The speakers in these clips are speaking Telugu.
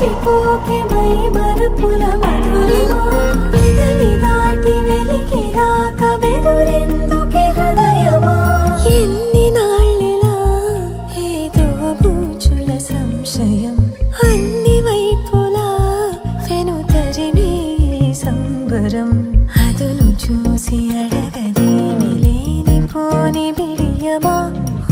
నిలిచిపోకే మై మరుపుల మధురిమా పెదవి దాటి వెలికి రాక వెదురెందుకే హృదయమా ఎన్ని నాళ్ళిలా ఏదో బూచుల సంశయం అన్ని వైపులా వెనుతరిమే సంబరం అదును చూసి అడగదేమి లేనిపోని బిడియమా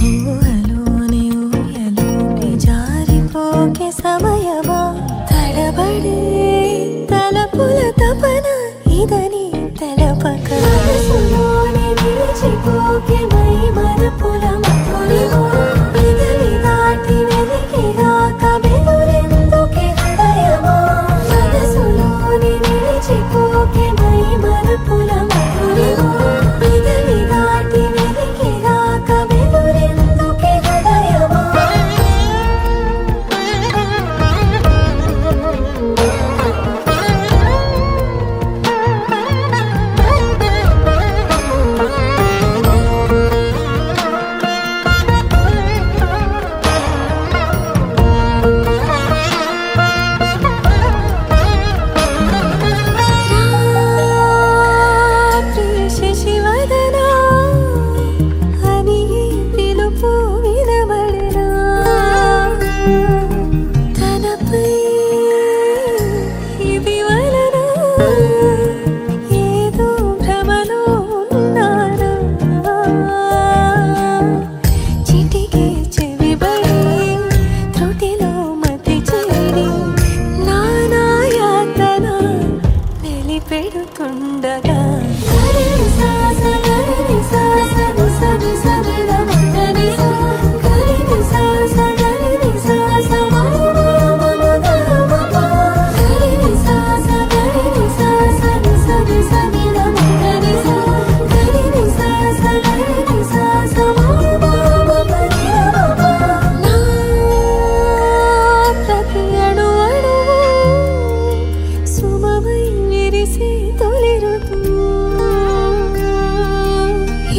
ఊహలోని ఊయలోకి జారిపోకే సమయమా తడబడే తలపుల తపన ఇదని తెలపక మనసులోని నిలిచిపోకే మై మరుపుల మధురిమా పెదవి దాటి వెలికి రాక వెదురెందుకే హృదయమా మనసులోని నిలిచిపోకే మై మరుపుల మధురిమా పెదవి దాటి వెలికి రాక వెదురెందుకే హృదయమా శశివదనా అని పిలుపు వినబడనా తనపై ఇది వలన ఏదో భ్రమలో ఉన్నానా చిటికే చెవిబడి త్రుటిలో మతి చేరి నానాయాతన వెలిపెడుతుండగా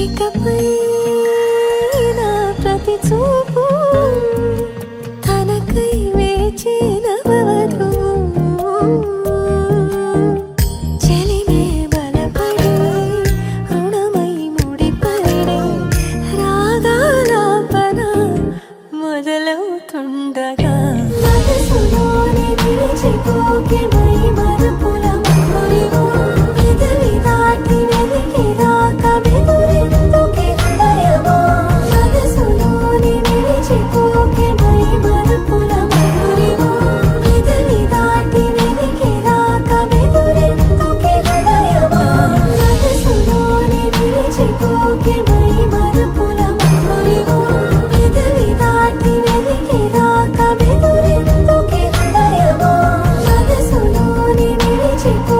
ఇకపై నా ప్రతి చూపు తనకై వేచి నవవధు చెలిమే బలపడి రుణమై ముడిపడి రాగాలాపన మొదలవుతుండగా మనసులోని నిలిచిపోకే మై మరుపుల మధురిమా పెదవి దాటి వెలికి రాక వెదురెందుకే హృదయమా మనసులోని నిలిచిపోకే మై మరుపుల మధురిమా పెదవి దాటి వెలికి రాక వెదురెందుకే హృదయమా మనసులోని నిలిచిపోకే మై మరుపుల మధురిమా పెదవి దాటి వెలికి రాక వెదురెందుకే హృదయమా మనసులోని నిలిచిపో